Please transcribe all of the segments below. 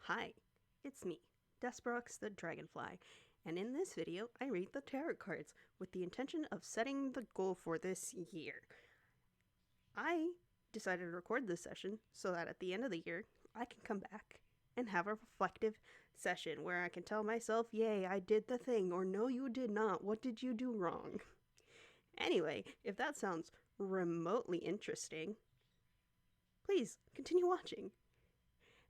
Hi, it's me, Desperaux the Dragonfly, and in this video I read the tarot cards with the intention of setting the goal for this year. I decided to record this session so that at the end of the year I can come back and have a reflective session where I can tell myself, yay, I did the thing, or no, you did not, what did you do wrong? Anyway, if that sounds remotely interesting, please continue watching.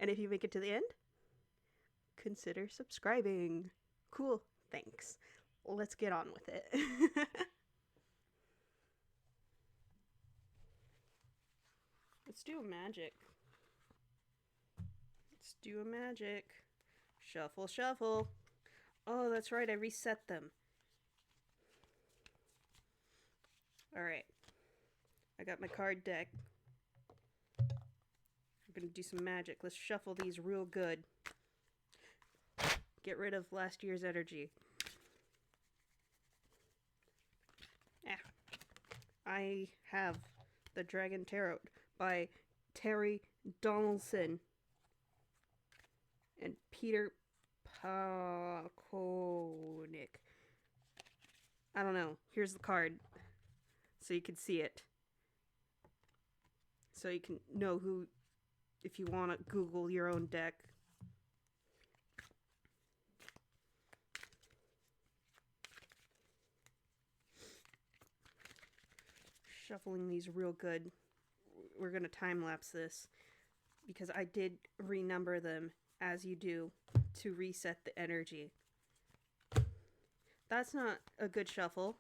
And if you make it to the end, consider subscribing. Cool, thanks. Let's get on with it. Let's do a magic. Let's do a magic. Shuffle, shuffle. Oh, that's right, I reset them. Alright. I got my card deck. I'm gonna do some magic. Let's shuffle these real good. Get rid of last year's energy. I have the Dragon Tarot by Terry Donaldson and Peter Pakonik. I don't know. Here's the card so you can see it. So you can know who, if you want to Google your own deck. Shuffling these real good. We're going to time lapse this because I did renumber them as you do to reset the energy. That's not a good shuffle.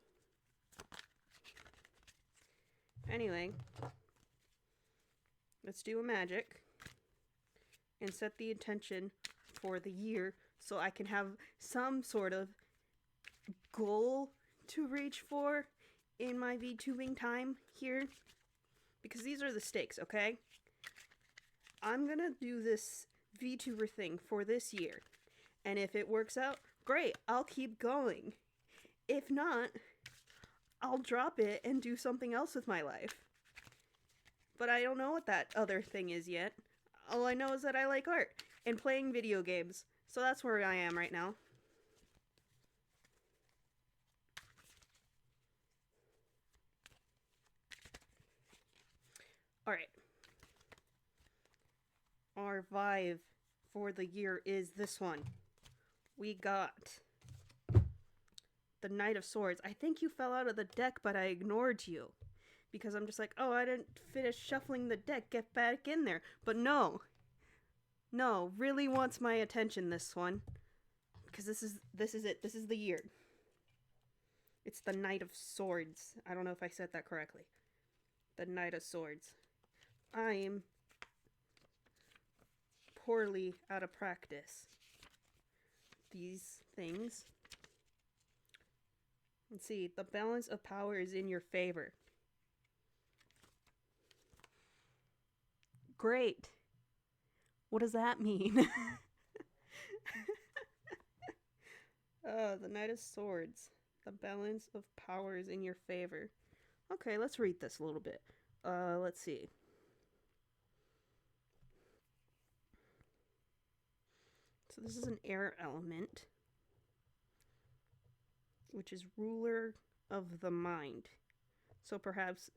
Anyway, let's do a magic and set the intention for the year so I can have some sort of goal to reach for in my VTubing time here, because these are the stakes, okay? I'm gonna do this VTuber thing for this year, and if it works out, great, I'll keep going. If not, I'll drop it and do something else with my life. But I don't know what that other thing is yet. All I know is that I like art and playing video games, so that's where I am right now. Alright. Our vibe for the year is this one. We got the Knight of Swords. I think you fell out of the deck, but I ignored you. Because I'm just like, oh, I didn't finish shuffling the deck, get back in there. But no. No, really wants my attention, this one. Because this is it. This is the year. It's the Knight of Swords. I don't know if I said that correctly. The Knight of Swords. I'm poorly out of practice. These things. Let's see. The balance of power is in your favor. Great. What does that mean? The Knight of Swords. The balance of power is in your favor. Okay, let's read this a little bit. Let's see. So this is an air element, which is ruler of the mind. So perhaps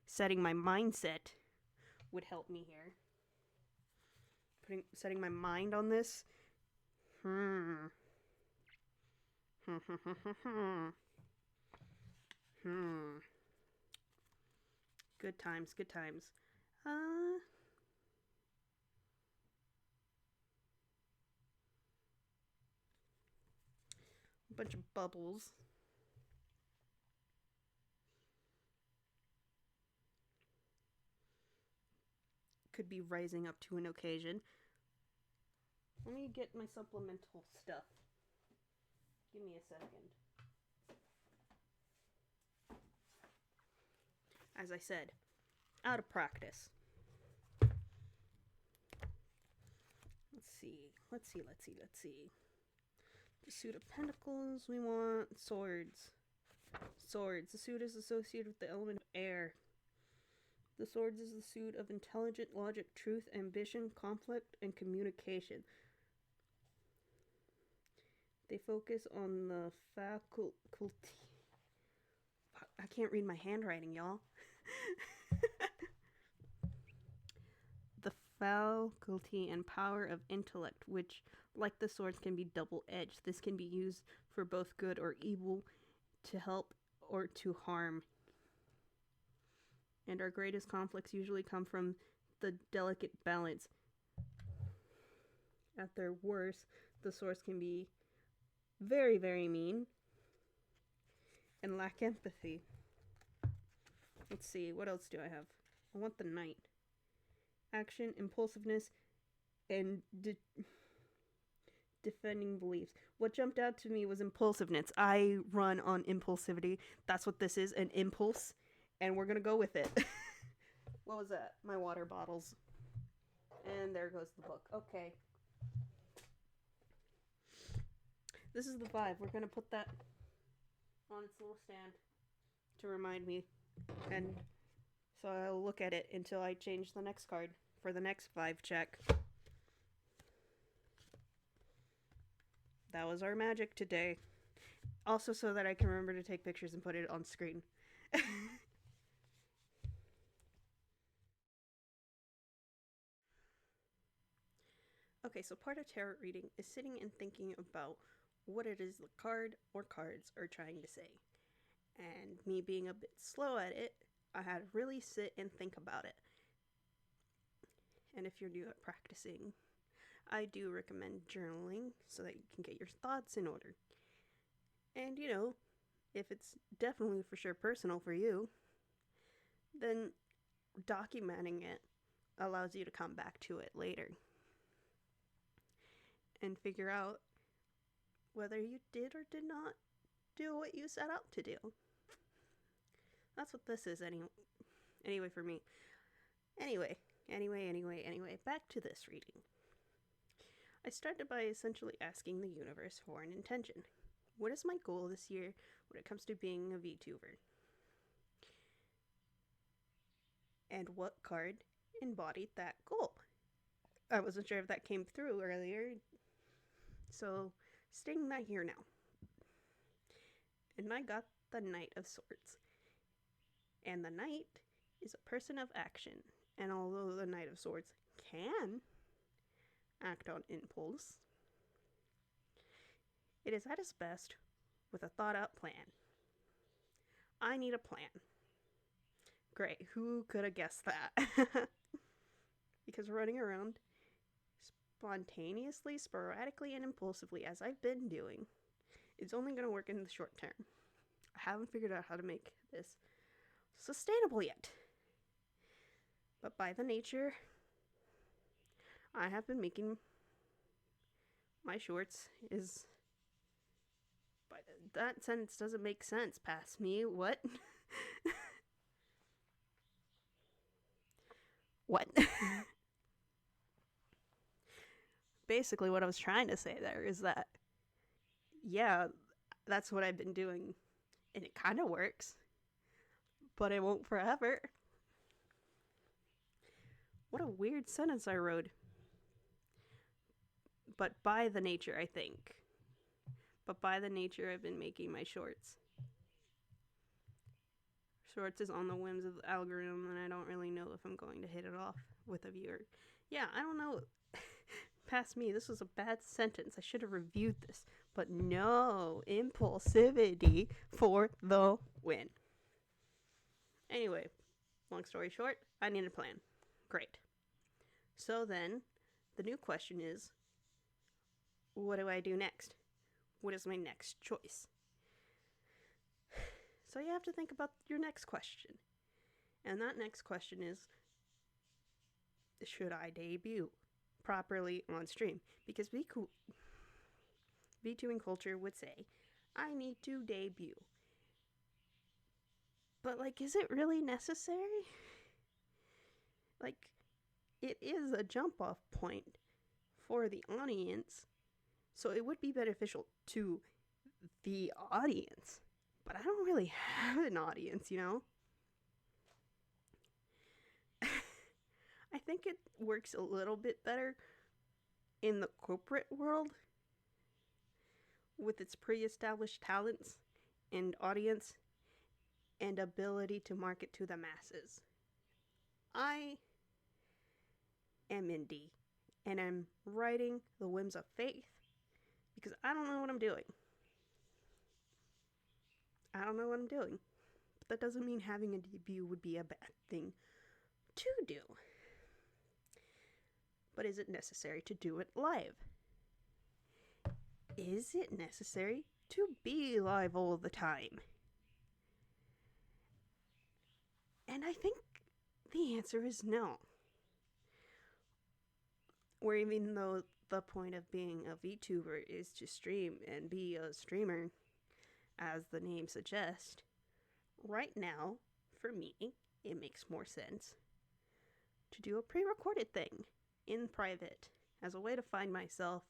setting my mindset would help me here. Setting my mind on this. Good times, good times. A bunch of bubbles. Could be rising up to an occasion. Let me get my supplemental stuff. Give me a second. As I said, out of practice. Let's see. The suit of pentacles, we want swords. Swords. The suit is associated with the element of air. The swords is the suit of intelligent logic, truth, ambition, conflict, and communication. They focus on the faculty. I can't read my handwriting, y'all. The faculty and power of intellect, which, like the swords, can be double-edged. This can be used for both good or evil, to help or to harm. And our greatest conflicts usually come from the delicate balance. At their worst, the swords can be very, very mean and lack empathy. Let's see, what else do I have? I want the knight. Action, impulsiveness, and defending beliefs. What jumped out to me was impulsiveness. I run on impulsivity. That's what this is, an impulse. And we're going to go with it. What was that? My water bottles. And there goes the book. Okay. This is the 5. We're going to put that on its little stand to remind me. And so I'll look at it until I change the next card for the next 5 check. That was our magic today. Also so that I can remember to take pictures and put it on screen. Okay, so part of tarot reading is sitting and thinking about what it is the card or cards are trying to say. And me being a bit slow at it, I had to really sit and think about it. And if you're new at practicing, I do recommend journaling so that you can get your thoughts in order. And, you know, if it's definitely for sure personal for you, then documenting it allows you to come back to it later and figure out whether you did or did not do what you set out to do. That's what this is anyway for me. Anyway, back to this reading. I started by essentially asking the universe for an intention. What is my goal this year when it comes to being a VTuber? And what card embodied that goal? I wasn't sure if that came through earlier, so stating that here now. And I got the Knight of Swords. And the Knight is a person of action. And although the Knight of Swords can act on impulse, it is at its best with a thought-out plan. I need a plan. Great, who could have guessed that? Because running around spontaneously, sporadically, and impulsively, as I've been doing, is only going to work in the short term. I haven't figured out how to make this sustainable yet. But by the nature, I have been making my shorts is... That sentence doesn't make sense past me. What? What? Basically, what I was trying to say there is that, yeah, that's what I've been doing. And it kind of works. But it won't forever. What a weird sentence I wrote. But by the nature, I think. But by the nature, I've been making my shorts. Shorts is on the whims of the algorithm, and I don't really know if I'm going to hit it off with a viewer. Yeah, I don't know. Past me, this was a bad sentence. I should have reviewed this. But no, impulsivity for the win. Anyway, long story short, I need a plan. Great. So then, the new question is, what do I do next? What is my next choice? So you have to think about your next question. And that next question is, should I debut properly on stream? Because VTubing culture would say, I need to debut. But, like, is it really necessary? Like, it is a jump-off point for the audience, so it would be beneficial to the audience. But I don't really have an audience, you know? think it works a little bit better in the corporate world with its pre-established talents and audience and ability to market to the masses. I am indie, and I'm riding the whims of faith because I don't know what I'm doing. I don't know what I'm doing. But that doesn't mean having a debut would be a bad thing to do. But is it necessary to do it live? Is it necessary to be live all the time? And I think the answer is no. Or even though the point of being a VTuber is to stream and be a streamer, as the name suggests, right now, for me, it makes more sense to do a pre-recorded thing in private as a way to find myself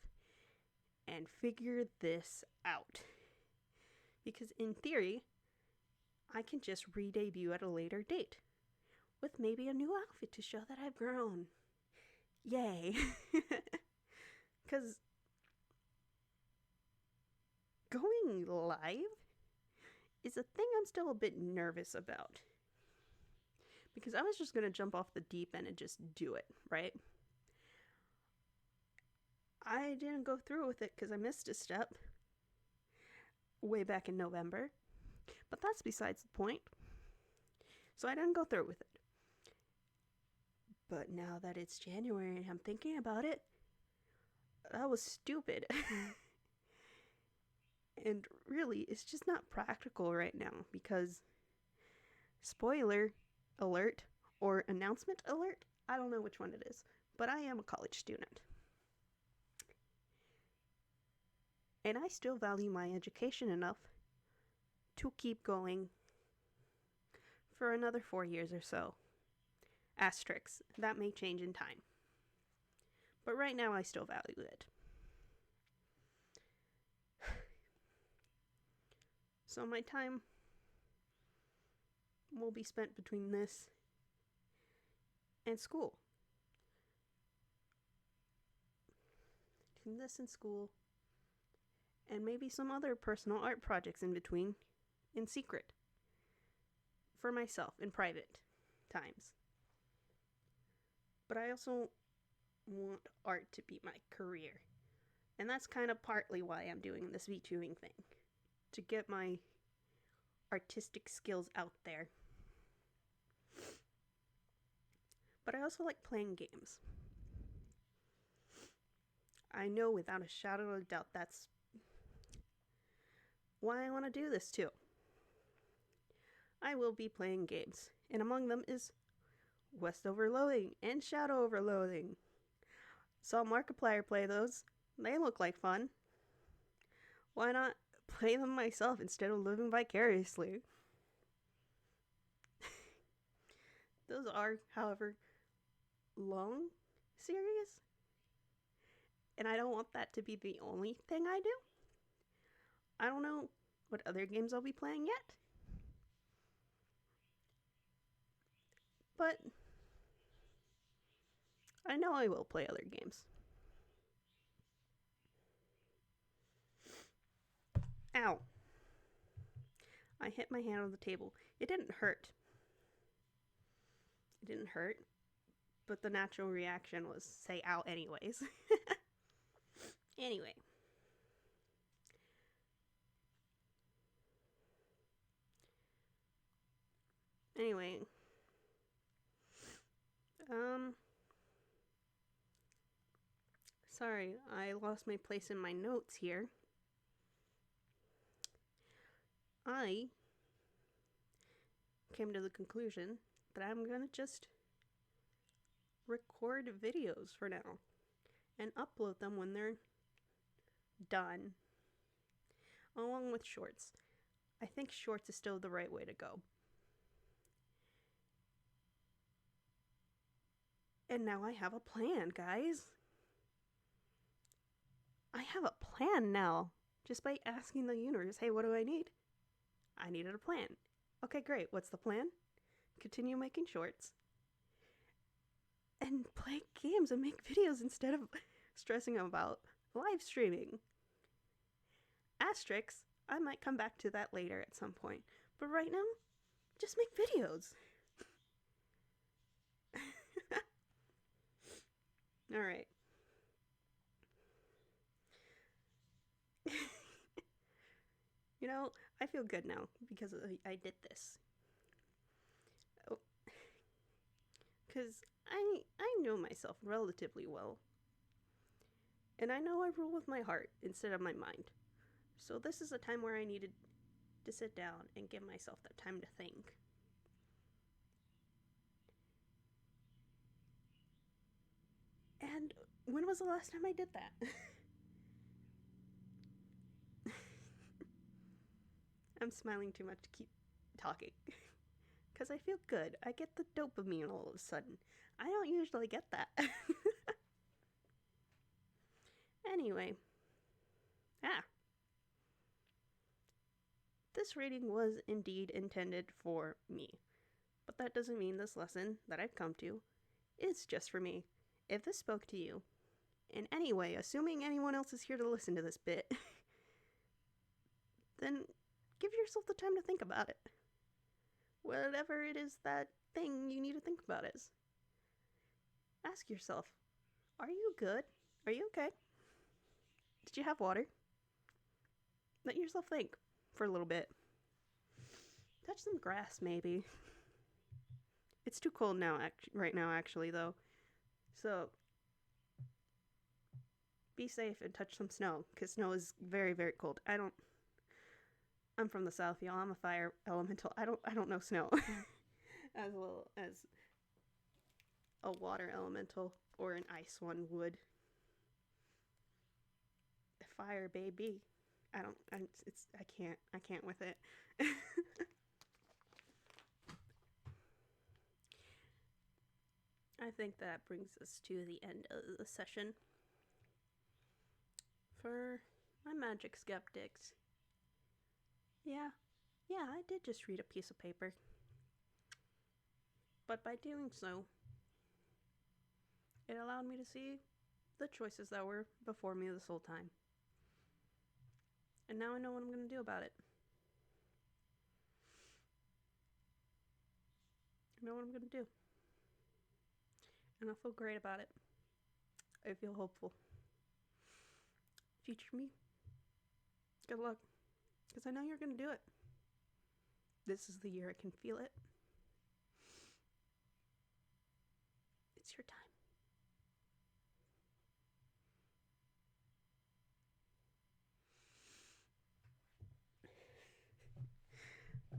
and figure this out. Because in theory, I can just re-debut at a later date with maybe a new outfit to show that I've grown. Yay. Because going live is a thing I'm still a bit nervous about. Because I was just going to jump off the deep end and just do it, right? I didn't go through with it because I missed a step way back in November. But that's besides the point. So I didn't go through with it. But now that it's January and I'm thinking about it, that was stupid. And really, it's just not practical right now because, spoiler alert or announcement alert, I don't know which one it is, but I am a college student. And I still value my education enough to keep going for another 4 years or so. Asterisks, that may change in time. But right now I still value it. So my time will be spent between this and school. Between this and school, and maybe some other personal art projects in between, in secret, for myself, in private times. But I also want art to be my career. And that's kind of partly why I'm doing this VTubing thing. To get my artistic skills out there. But I also like playing games. I know without a shadow of a doubt that's why I want to do this too. I will be playing games, and among them is West Overloading and Shadow Overloading. Saw Markiplier play those. They look like fun. Why not play them myself instead of living vicariously? Those are, however, long series. And I don't want that to be the only thing I do. I don't know what other games I'll be playing yet. But I know I will play other games. Ow. I hit my hand on the table. It didn't hurt. It didn't hurt. But the natural reaction was say ow anyways. Anyway. Sorry, I lost my place in my notes here. I came to the conclusion that I'm gonna just record videos for now and upload them when they're done, along with shorts. I think shorts is still the right way to go. And now I have a plan, guys. I have a plan now. Just by asking the universe, hey, what do I need? I needed a plan. Okay, great. What's the plan? Continue making shorts. and play games and make videos instead of stressing about live streaming. Asterix, I might come back to that later at some point. But right now, just make videos. Alright. You know, I feel good now because I did this. Oh, because I know myself relatively well. And I know I rule with my heart instead of my mind. So this is a time where I needed to sit down and give myself that time to think. And when was the last time I did that? I'm smiling too much to keep talking. Because I feel good. I get the dopamine all of a sudden. I don't usually get that. Anyway. This reading was indeed intended for me. But that doesn't mean this lesson that I've come to is just for me. If this spoke to you, in any way, assuming anyone else is here to listen to this bit, then give yourself the time to think about it. Whatever it is that thing you need to think about is. Ask yourself, are you good? Are you okay? Did you have water? Let yourself think for a little bit. Touch some grass, maybe. It's too cold now, right now, actually, though. So, be safe and touch some snow, because snow is very, very cold. I'm from the south, y'all. I'm a fire elemental. I don't know snow. As well as a water elemental or an ice one would. Fire, baby. I can't with it. I think that brings us to the end of the session. For my magic skeptics. Yeah, I did just read a piece of paper. But by doing so, it allowed me to see the choices that were before me this whole time. And now I know what I'm going to do about it. I know what I'm going to do. And I feel great about it. I feel hopeful. Future me, good luck. Because I know you're going to do it. This is the year I can feel it. It's your time.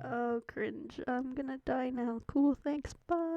Oh, cringe. I'm gonna die now. Cool, thanks. Bye.